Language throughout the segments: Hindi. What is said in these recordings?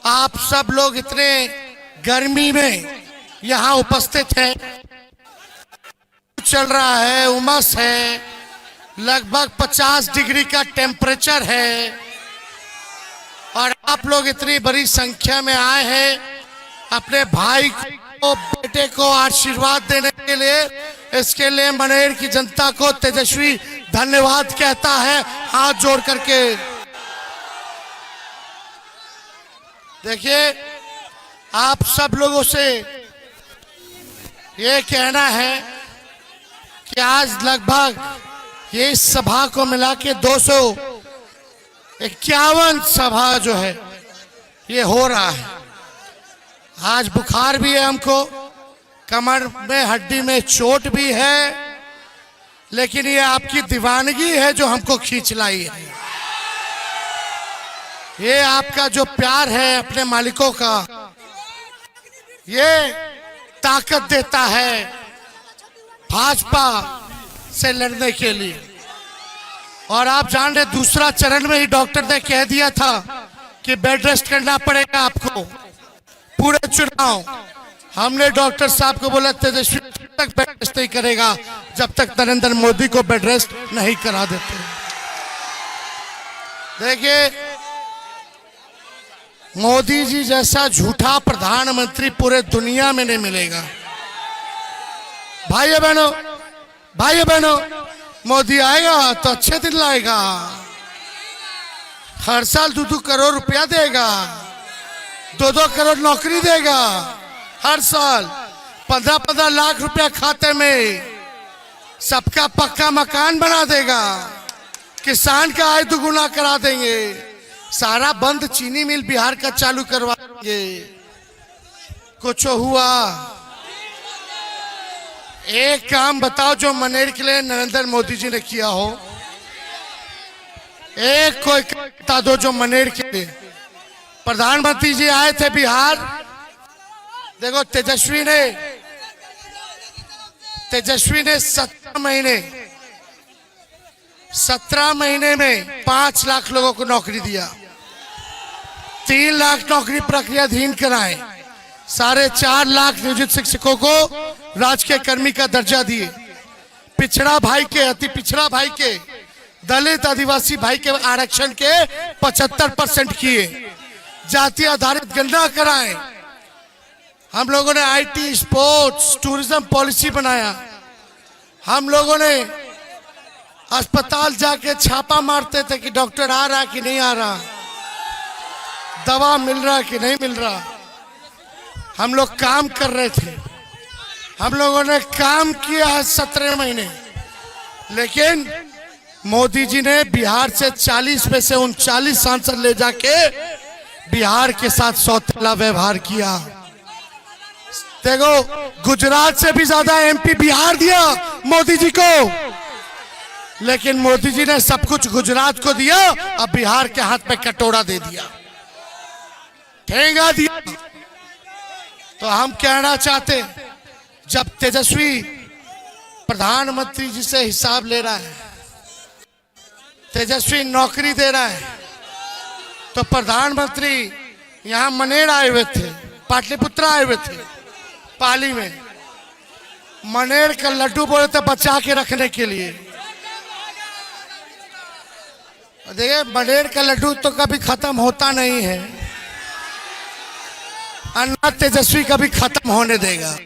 आप सब लोग इतने गर्मी में यहाँ उपस्थित हैं। चल रहा है, उमस है, लगभग 50 डिग्री का टेम्परेचर है और आप लोग इतनी बड़ी संख्या में आए हैं अपने भाई को, बेटे को आशीर्वाद देने के लिए। इसके लिए मनेर की जनता को तेजस्वी धन्यवाद कहता है हाथ जोड़ करके। देखिए, आप सब लोगों से ये कहना है कि आज लगभग ये सभा को मिला के 251 सभा जो है ये हो रहा है। आज बुखार भी है हमको, कमर में हड्डी में चोट भी है, लेकिन ये आपकी दीवानगी है जो हमको खींच लाई है। ये आपका जो प्यार है अपने मालिकों का, ये ताकत देता है भाजपा से लड़ने के लिए। और आप जान रहे, दूसरा चरण में ही डॉक्टर ने कह दिया था कि बेड रेस्ट करना पड़ेगा आपको पूरे चुनाव। हमने डॉक्टर साहब को बोला तेजस्वी तक बेड रेस्ट नहीं करेगा जब तक नरेंद्र मोदी को बेड रेस्ट नहीं करा देते। देखिए, मोदी जी जैसा झूठा प्रधानमंत्री पूरे दुनिया में नहीं मिलेगा। भाइयों बहनों, मोदी आएगा तो अच्छे दिन लाएगा। हर साल 2-2 करोड़ रुपया देगा, 2-2 करोड़ नौकरी देगा, हर साल 15-15 लाख रुपया खाते में, सबका पक्का मकान बना देगा, किसान का आय दुगुना करा देंगे, सारा बंद चीनी मिल बिहार का चालू करवा देंगे। कुछ हुआ? एक काम बताओ जो मनेर के लिए नरेंद्र मोदी जी ने किया हो। एक कोई बता दो जो मनेर के लिए। प्रधानमंत्री जी आए थे बिहार, देखो तेजस्वी ने 17 महीने में 5 लाख लोगों को नौकरी दिया, 3 लाख नौकरी प्रक्रियाधीन कराए, 4.5 लाख नियोजित शिक्षकों को राजकीय कर्मी का दर्जा दिए, पिछड़ा भाई के, अति पिछड़ा भाई के, दलित आदिवासी भाई के आरक्षण के 75% किए, जाति आधारित गणना कराए। हम लोगों ने आईटी, स्पोर्ट्स, टूरिज्म पॉलिसी बनाया। हम लोगों ने अस्पताल जाके छापा मारते थे कि डॉक्टर आ रहा कि नहीं आ रहा, दवा मिल रहा कि नहीं मिल रहा। हम लोग काम कर रहे थे, हम लोगों ने काम किया है 17 महीने। लेकिन मोदी जी ने बिहार से 40 में से 39 सांसद ले जाके बिहार के साथ सौतेला व्यवहार किया। देखो, गुजरात से भी ज्यादा एमपी बिहार दिया मोदी जी को, लेकिन मोदी जी ने सब कुछ गुजरात को दिया, अब बिहार के हाथ में कटोरा दे दिया, ठेंगा दिया। तो हम कहना चाहते, जब तेजस्वी प्रधानमंत्री जी से हिसाब ले रहा है, तेजस्वी नौकरी दे रहा है, तो प्रधानमंत्री यहाँ मनेर आए हुए थे, पाटलिपुत्र आए हुए थे, पाली में मनेर का लड्डू बोले थे बचा के रखने के लिए। देखिए, मनेर का लड्डू तो कभी खत्म होता नहीं है, अन्ना तेजस्वी कभी खत्म होने देगा।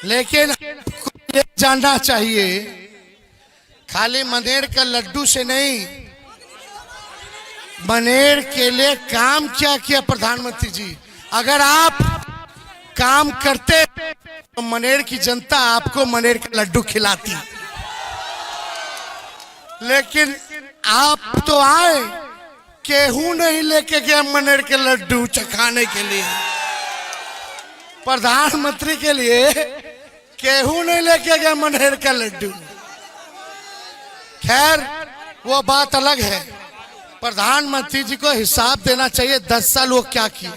लेकिन ये जानना चाहिए, खाली मनेर का लड्डू से नहीं, मनेर के लिए काम क्या किया प्रधानमंत्री जी। अगर आप काम करते तो मनेर की जनता आपको मनेर का लड्डू खिलाती। लेकिन आप तो आए, केहू नहीं लेके गया मनेर के लड्डू चखाने के लिए। प्रधानमंत्री के लिए केहू नहीं लेके गया मनेर का लड्डू। खैर, वो बात अलग है। प्रधानमंत्री जी को हिसाब देना चाहिए 10 साल वो क्या किए।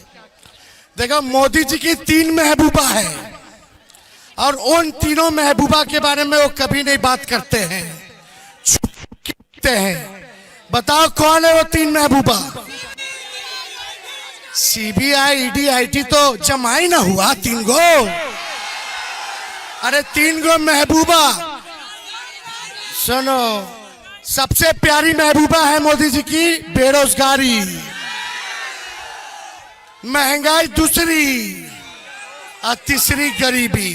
देखो, मोदी जी की 3 महबूबा है और उन तीनों महबूबा के बारे में वो कभी नहीं बात करते हैं, छुपते हैं। बताओ कौन है वो 3 महबूबा? सीबीआई ईडी आईटी तो जमाई ना हुआ 3 गो। अरे 3 गो महबूबा। सुनो, सबसे प्यारी महबूबा है मोदी जी की बेरोजगारी, महंगाई दूसरी और तीसरी गरीबी।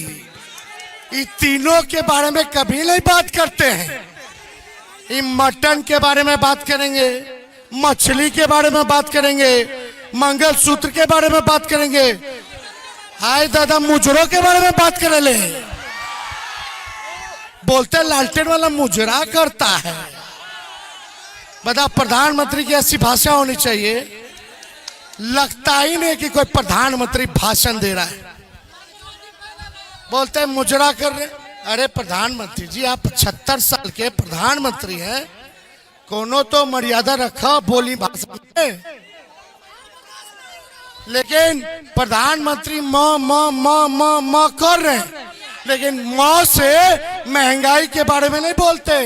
इन तीनों के बारे में कभी नहीं बात करते हैं। इन मटन के बारे में बात करेंगे, मछली के बारे में बात करेंगे, मंगलसूत्र के बारे में बात करेंगे, हाय दादा मुजरों के बारे में बात कर ले। बोलते लालटेन वाला मुजरा करता है। बता, प्रधानमंत्री की ऐसी भाषा होनी चाहिए, लगता ही नहीं कि कोई प्रधानमंत्री भाषण दे रहा है। बोलते मुजरा कर रहे। अरे प्रधानमंत्री जी, आप 75 साल के प्रधानमंत्री हैं, कोनो तो मर्यादा रखा बोली भाषा में। लेकिन प्रधानमंत्री म कर रहे हैं, लेकिन म से महंगाई के बारे में नहीं बोलते,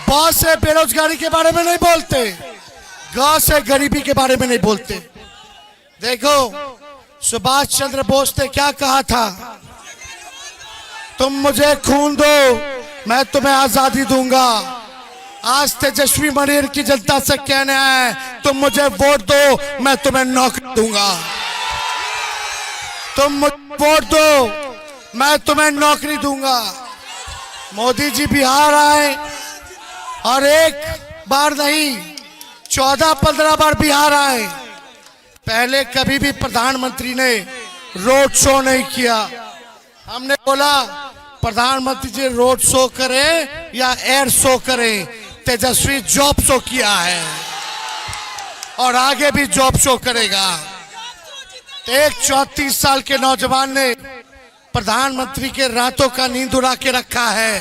ब से बेरोजगारी के बारे में नहीं बोलते, ग से गरीबी के बारे में नहीं बोलते। देखो, सुभाष चंद्र बोस ने क्या कहा था? तुम मुझे खून दो, मैं तुम्हें आजादी दूंगा। आज तेजस्वी मनेर की जनता से कहना है, तुम मुझे वोट दो, मैं तुम्हें नौकरी दूंगा। तुम मुझे वोट दो, मैं तुम्हें नौकरी दूंगा। मोदी जी बिहार आए और एक बार नहीं 14-15 बार बिहार आए। पहले कभी भी प्रधानमंत्री ने रोड शो नहीं किया। हमने बोला प्रधानमंत्री जी रोड शो करें या एयर शो करें, तेजस्वी जॉब शो किया है और आगे भी जॉब शो करेगा। एक 34 साल के नौजवान ने प्रधानमंत्री के रातों का नींद उड़ा के रखा है।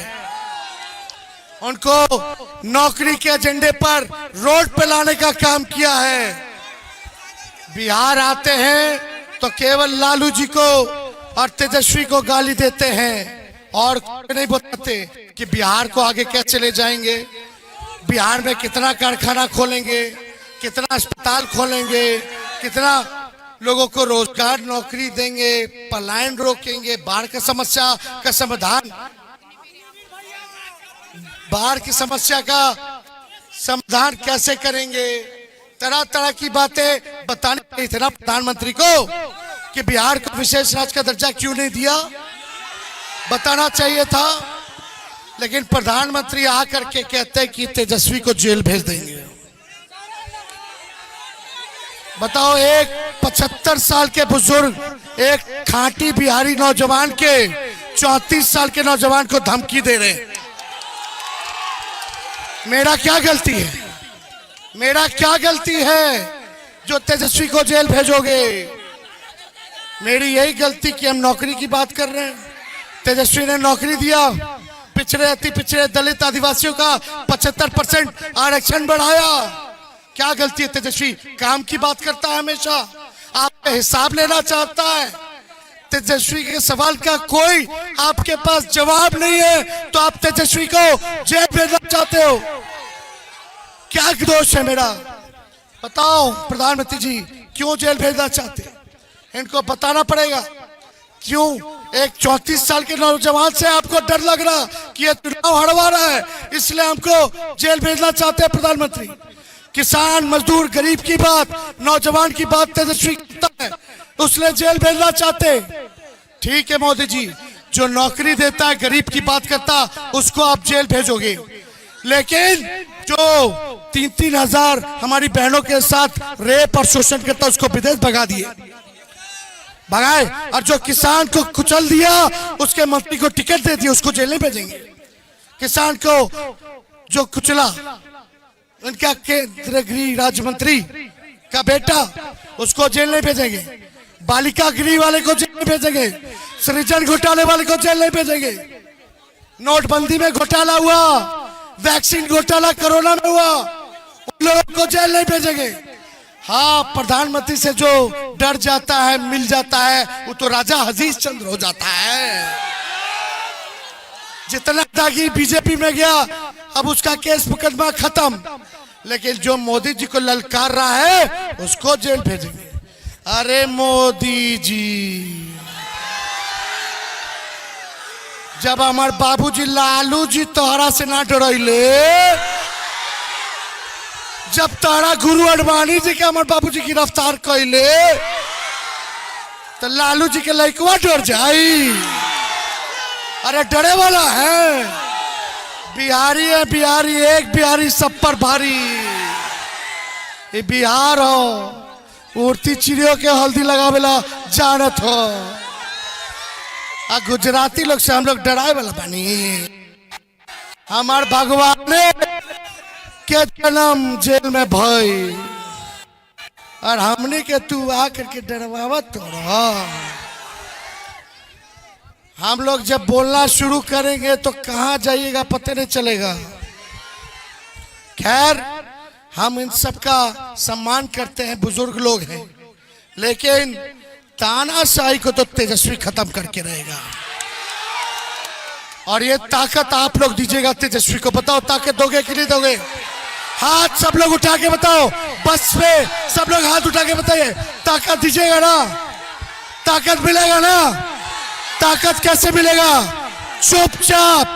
उनको नौकरी के एजेंडे पर रोड पे लाने का काम किया है। बिहार आते हैं तो केवल लालू जी को और तेजस्वी को गाली देते हैं और नहीं बताते कि बिहार को आगे कैसे ले जाएंगे, बिहार में कितना कारखाना खोलेंगे, कितना अस्पताल खोलेंगे, कितना लोगों को रोजगार नौकरी देंगे, पलायन रोकेंगे, बाढ़ की समस्या का समाधान, बाढ़ की समस्या का समाधान कैसे करेंगे। तरह तरह की बातें बताने चाहिए थे ना प्रधानमंत्री को कि बिहार को विशेष राज्य का दर्जा क्यों नहीं दिया, बताना चाहिए था। लेकिन प्रधानमंत्री आकर के कहते हैं कि तेजस्वी को जेल भेज देंगे। बताओ, एक 75 साल के बुजुर्ग, एक खांटी बिहारी नौजवान के 34 साल के नौजवान को धमकी दे रहे हैं। मेरा क्या गलती है? मेरा क्या गलती है जो तेजस्वी को जेल भेजोगे? मेरी यही गलती कि हम नौकरी की बात कर रहे हैं। तेजस्वी ने नौकरी दिया, पिछड़े अति पिछड़े दलित आदिवासियों का 75% आरक्षण बढ़ाया। क्या गलती है? तेजस्वी काम की बात करता है, हमेशा आपका हिसाब लेना चाहता है। तेजस्वी के सवाल का कोई आपके पास जवाब नहीं है तो आप तेजस्वी को जेल भेजना चाहते हो। क्या दोष है मेरा? बताओ प्रधानमंत्री जी, क्यों जेल भेजना चाहते? इनको बताना पड़ेगा क्यों। एक 34 साल के नौजवान से आपको डर लग रहा कि ये चुनाव हरवा रहा है, इसलिए हमको जेल भेजना चाहते हैं प्रधानमंत्री। किसान मजदूर गरीब की बात, नौजवान की बात तेजस्वी करता है, उसने जेल भेजना चाहते। ठीक है मोदी जी, जो नौकरी देता है गरीब की बात करता, उसको आप जेल भेजोगे। लेकिन जो 3-3 हजार हमारी बहनों के साथ रेप और शोषण करता, उसको विदेश भगा दिए, भगाए। और जो किसान को कुचल दिया, उसके मंत्री को टिकट दे दिया, उसको जेल नहीं भेजेंगे। किसान को जो कुचला, उनका केंद्रीय गृह राज्य मंत्री का बेटा, उसको जेल नहीं भेजेंगे। बालिका गृह वाले को जेल नहीं भेजेंगे। सृजन घोटाले वाले को जेल नहीं भेजेंगे। नोटबंदी में घोटाला हुआ, वैक्सीन घोटाला कोरोना में हुआ, उन लोगों को जेल नहीं भेजेंगे। हाँ, प्रधानमंत्री से जो डर जाता है, मिल जाता है, वो तो राजा हजीज चंद्र हो जाता है। जितना दागी बीजेपी में गया, अब उसका केस मुकदमा खत्म। लेकिन जो मोदी जी को ललकार रहा है उसको जेल भेजेंगे। अरे मोदी जी, जब हमार बाबूजी लालू जी तोहरा से ना डरैले, जब तारा गुरु अडवाणी जी के हमार बाबूजी गिरफ्तार कैले, तो लालू जी के लड़कवा डर जाई? अरे डरे वाला है। बिहारी है बिहारी, एक बिहारी सब पर भारी। ये बिहार हो, उड़ती चिड़ियों के हल्दी लगावेला जानत हो। आ गुजराती लोग से हम लोग डराए वाला बनी। हमार भगवान के जन्म जेल में भई और हमने के तू आकर के डरवावत तो हम लोग जब बोलना शुरू करेंगे तो कहां जाइएगा पता नहीं चलेगा। खैर, हम इन सब का सम्मान करते हैं, बुजुर्ग लोग हैं, लेकिन तानाशाही को तो तेजस्वी खत्म करके रहेगा। और ये ताकत आप लोग दीजिएगा तेजस्वी को। बताओ ताकत दोगे कि नहीं दोगे? हाथ सब लोग उठा के बताओ। बस पे सब लोग हाथ उठा के बताइए, ताकत दीजिएगा ना? ताकत मिलेगा ना? ताकत कैसे मिलेगा? चुपचाप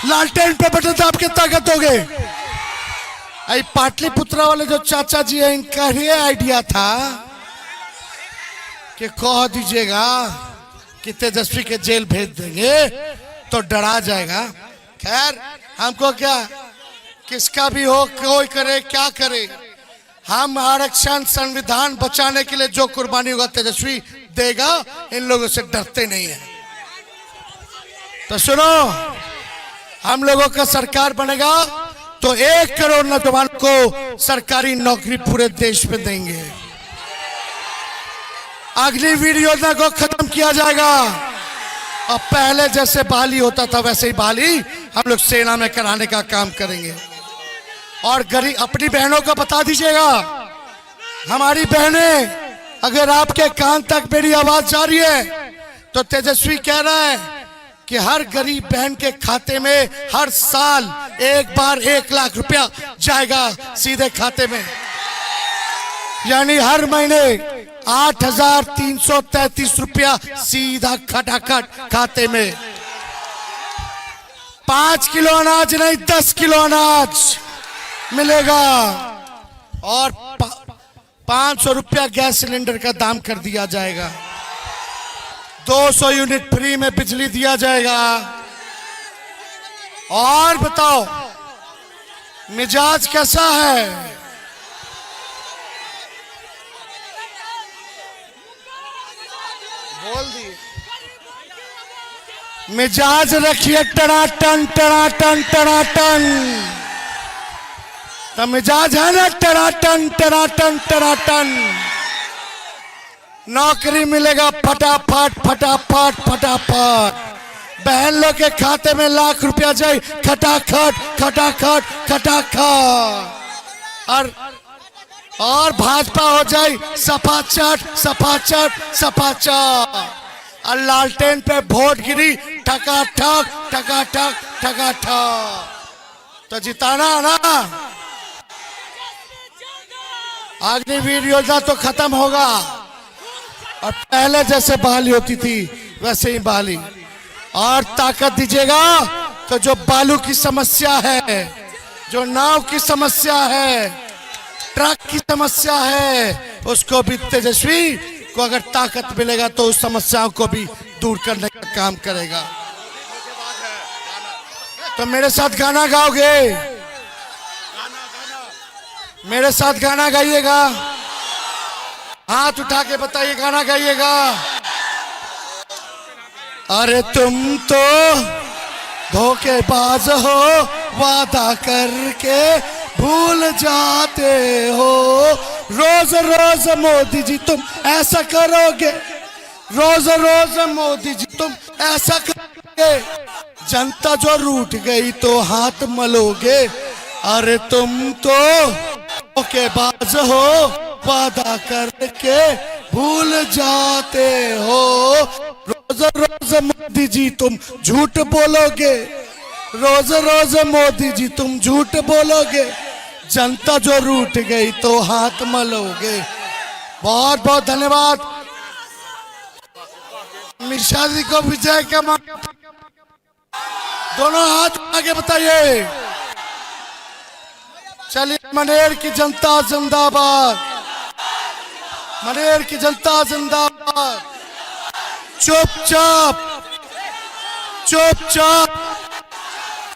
लालटेन पे बटन दाब के ताकत दोगे। आई पाटलिपुत्रा वाले जो चाचा जी है, इनका ये आइडिया था कि कह दीजिएगा कि तेजस्वी के जेल भेज देंगे तो डरा जाएगा। खैर, हमको क्या, किसका भी हो, कोई करे क्या करे, हम आरक्षण संविधान बचाने के लिए जो कुर्बानी होगा तेजस्वी देगा। इन लोगों से डरते नहीं है। तो सुनो, हम लोगों का सरकार बनेगा तो 1 करोड़ नौजवान को सरकारी नौकरी पूरे देश में देंगे। अग्निवीर योजना को खत्म किया जाएगा और पहले जैसे बहाली होता था वैसे ही बहाली हम लोग सेना में कराने का काम करेंगे। और गरीब अपनी बहनों को बता दीजिएगा, हमारी बहनें, अगर आपके कान तक मेरी आवाज जा रही है तो तेजस्वी कह रहा है कि हर गरीब बहन के खाते में हर साल एक बार 1 लाख रुपया जाएगा सीधे खाते में। यानी हर महीने 8,333 रुपया सीधा खटाखट खाते में। 5 किलो अनाज नहीं 10 किलो अनाज मिलेगा। और 500 रुपया गैस सिलेंडर का दाम कर दिया जाएगा। 200 यूनिट फ्री में बिजली दिया जाएगा। और बताओ मिजाज कैसा है? बोल दिए मिजाज रखिए टनाटन टनाटन टनाटन। तो मिजाज है ना टनाटन टनाटन टनाटन। नौकरी मिलेगा फटाफट फटाफट फटाफट। बहन लोग के खाते में लाख रुपया जाए खटाखट खटाखट खटाखट। और भाजपा हो जाए सपाचट सपाचट सपाचट। और लालटेन पे वोट गिरी ठकाठक ठकाठक ठकाठक। तो जिताना ना। अग्निवीर योजना तो खत्म होगा और पहले जैसे बहाली होती थी वैसे ही बहाली। और ताकत दीजिएगा तो जो बालू की समस्या है, जो नाव की समस्या है, ट्रक की समस्या है, उसको भी तेजस्वी को अगर ताकत मिलेगा तो उस समस्याओं को भी दूर करने का काम करेगा। तो मेरे साथ गाना गाओगे? मेरे साथ गाना गाइएगा। हाथ उठा के बताइए, गाना गाइएगा। अरे तुम तो धोखेबाज हो, वादा करके भूल जाते हो। रोज रोज मोदी जी तुम ऐसा करोगे, रोज रोज मोदी जी तुम ऐसा करोगे। जनता जो रूठ गई तो हाथ मलोगे। अरे तुम तो धोखेबाज हो, वादा करके भूल जाते हो। रोज रोज मोदी जी तुम झूठ बोलोगे, रोज रोज मोदी जी तुम झूठ बोलोगे। जनता जो रूठ गई तो हाथ मलोगे। बहुत बहुत धन्यवाद। मिश्रा जी को विजय का दोनों हाथ आगे बताइए। चलिए, मनेर की जनता जिंदाबाद, मनेर की जनता जिंदाबाद। चुपचाप चुपचाप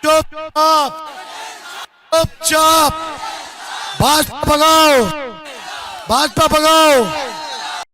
चुपचाप चुपचाप, भाजपा भगाओ, भाजपा भगाओ।